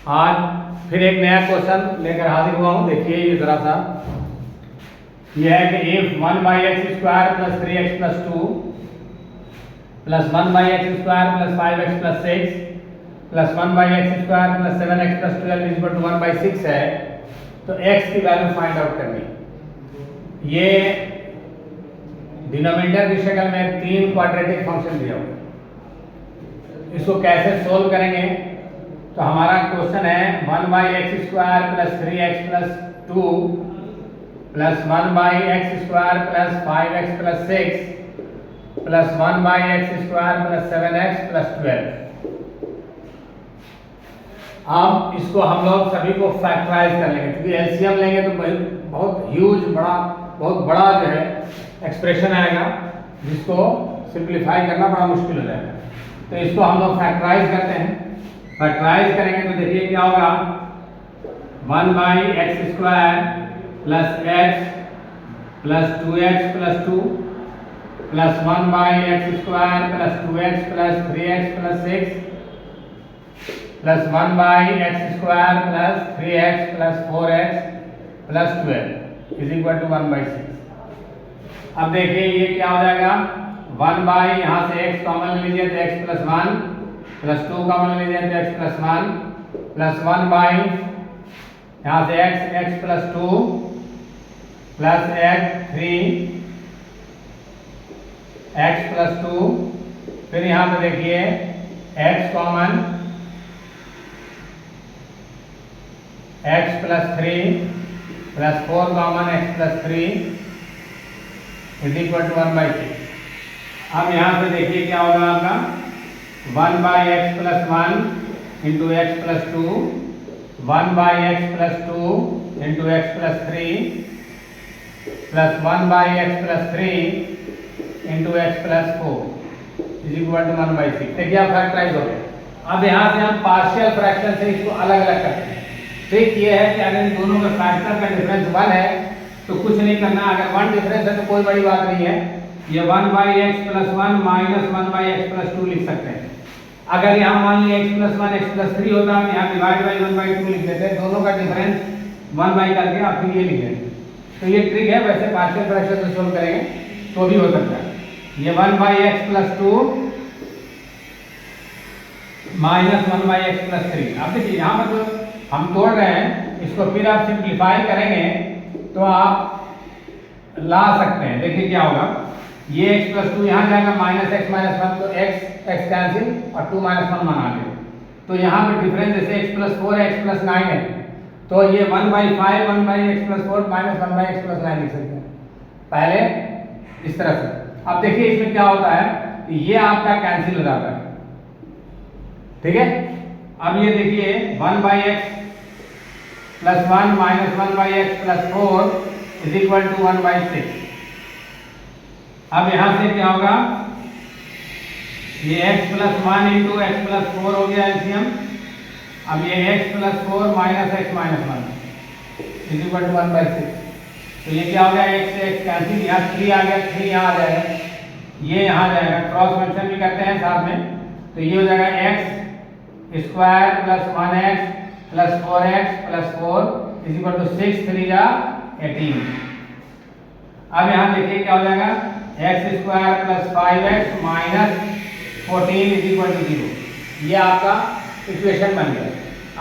आज फिर एक नया क्वेश्चन लेकर हाजिर हुआ हूँ। देखिए ये जरा सा, यह है कि if 1/x² + 3x + 2 + 1/x² + 5x + 6 + 1/x² + 7x + 12 = 1/6 है, तो x की वैल्यू फाइंड आउट करनी। ये डिनोमिनेटर की शक्ल में 3 क्वाड्रेटिक फंक्शन दिया हुआ है। इसको कैसे सोल्व करेंगे? तो हमारा क्वेश्चन है 1/x² + 3x + 2 + 1/x² + 5x + 6 + 1/x² + 7x + 12। अब इसको हम लोग सभी को फैक्टराइज कर लेंगे, क्योंकि एलसीएम लेंगे तो बहुत बड़ा जो है एक्सप्रेशन आएगा, जिसको सिंप्लीफाई करना बड़ा मुश्किल हो जाएगा। तो इसको हम लोग फैक्टराइज करते हैं। फैक्टराइज करेंगे तो देखिए क्या होगा, 1/x² + x + 2x + 2 + 1/x² + 2x + 3x + 6 + 1/x² + 3x + 4x + 12 = 1/6। अब देखिए ये क्या हो जाएगा, 1 यहाँ से x कॉमन ले लीजिए तो x + 1 + 2 कॉमन ले लीजिए तो x + 1 + 1 यहाँ से x + 2 + x 3 x + 2, फिर यहाँ पे देखिए x common, x + 3 + 4 common x + 3 = 1/6। अब यहाँ से देखिए क्या होगा आपका, 1/x + 1 × x + 2 1/x + 2 × x + 3 + 1/x + 3 × x + 4 = 1/6। देखिए आप फैक्टराइज हो गए। अब यहाँ से हम पार्शियल फ्रैक्शन से इसको अलग अलग करते हैं। ट्रिक ये है कि अगर इन दोनों का फैक्टर का डिफरेंस 1 है तो कुछ नहीं करना, अगर 1 डिफरेंस है तो कोई बड़ी बात नहीं है, ये 1/x + 1 - 1/x + 2 लिख सकते हैं। अगर यहाँ मान लीजिए x + 1 x + 3 होता है तो यहाँ /1/2 लिख देते हैं, दोनों का डिफरेंस 1 करके आप फिर ये लिख देंगे। तो ये ट्रिक है, वैसे पार्शियल फ्रैक्शन से सोल्व करेंगे तो भी हो सकता है। ये 1/x + 2 - 1/x + 3। अब देखिए यहाँ पर जो हम तोड़ रहे हैं इसको फिर आप सिंप्लीफाई करेंगे तो आप ला सकते हैं। देखिए क्या होगा, ये x + 2 यहाँ जाएगा, -x - 1 तो x कैंसिल और 2 - 1 बना ले। तो यहाँ पे डिफरेंस जैसे x + 4 है, x + 9 है, तो ये 1/5 1/x + 4 - 1/x + 9 लिख सकते हैं पहले इस तरह से। अब देखिए इसमें क्या होता है, ये आपका कैंसिल हो जाता है, ठीक है। अब ये देखिए 1/x + 1 - 1/x + 4 = 1/6। अब यहाँ से क्या होगा, ये x + 1 × x + 4 हो गया एलसीएम। अब ये x + 4 - x - 1 = 1/6। तो ये क्या हो गया, x से x कैंसिल, यहाँ 3 आ गया, 3 यहाँ आ जाएगा, ये यहाँ आ जाएगा, क्रॉस फंक्शन भी करते हैं साथ में, तो ये हो जाएगा x² + 1x + 4x + 4 = 6 3 जा 18। अब यहाँ देखिए क्या हो जाएगा, x² + 5x - 14 = 0। ये आपका इक्वेशन बन गया।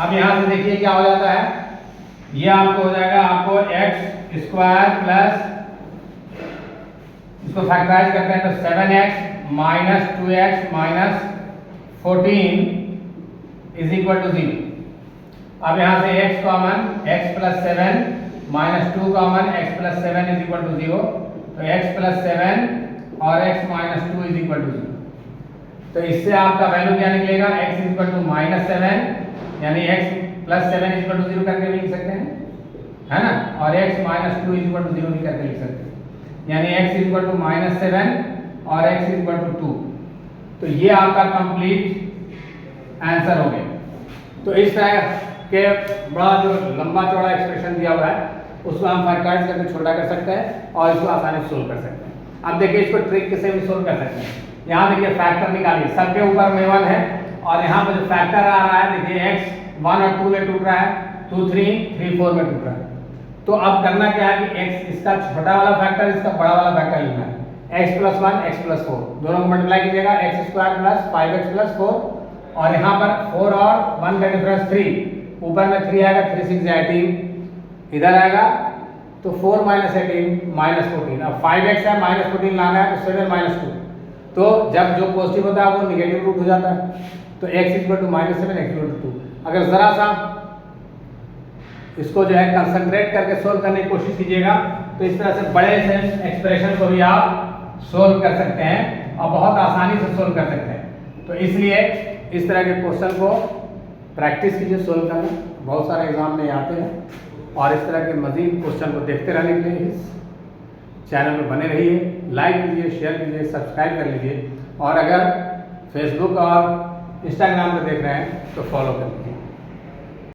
अब यहाँ से देखिए क्या हो जाता है, ये आपको हो जाएगा, आपको x² प्लस, इसको फैक्टराइज करते हैं तो 7x - 2x - 14 = 0। अब यहाँ से x common, x + 7 - 2 common, x + 7 = 0, तो x + 7 और x - 2 = 0। तो इससे आपका वैल्यू क्या निकलेगा, x = -7, यानी x + 7 = 0 करके भी लिख सकते हैं, है ना, और x - 2 = 0 भी करके लिख सकते हैं, यानी x = -7 और x = 2। तो ये आपका कंप्लीट आंसर हो गया। तो इस तरह के बड़ा जो लंबा चौड़ा एक्सप्रेशन दिया हुआ है उसको हम फैक्टराइज करके छोटा कर सकते हैं और इसको आसानी से सोल्व कर सकते हैं। अब देखिए इसको ट्रिक से भी सोल्व कर सकते हैं। यहाँ देखिए फैक्टर निकालिए, सबके ऊपर में 1 है और यहाँ पर जो फैक्टर आ रहा है देखिए x 1 और 2 में टूट रहा है, 2 3 3 4 में टूट रहा है। तो अब करना क्या है कि x इसका छोटा वाला फैक्टर, इसका बड़ा वाला फैक्टर लेना है। x + 1 x + 4 दोनों को मल्टीप्लाई कीजिएगा, x² + 5x + 4 और यहाँ पर 4 और 1 का डिफरेंस 3, ऊपर में 3 आएगा, 3 6 18, इधर आएगा तो 4 - 18 -14। अब 5x है, -14 लाना है तो 7 - 2। तो जब जो पॉजिटिव होता है वो निगेटिव रूट हो जाता है, तो x = -7 x = 2। अगर ज़रा सा इसको जो है कंसंट्रेट करके सोल्व करने की कोशिश कीजिएगा तो इस तरह से बड़े से एक्सप्रेशन को भी आप सोल्व कर सकते हैं और बहुत आसानी से सोल्व कर सकते हैं। तो इसलिए इस तरह के क्वेश्चन को प्रैक्टिस कीजिए सोल्व करना, बहुत सारे एग्जाम में आते हैं। और इस तरह के मज़ीद क्वेश्चन को देखते रहने के लिए इस चैनल में बने रहिए, लाइक कीजिए, शेयर कीजिए, सब्सक्राइब कर लीजिए और अगर फेसबुक और इंस्टाग्राम पर देख रहे हैं तो फॉलो कर लीजिए।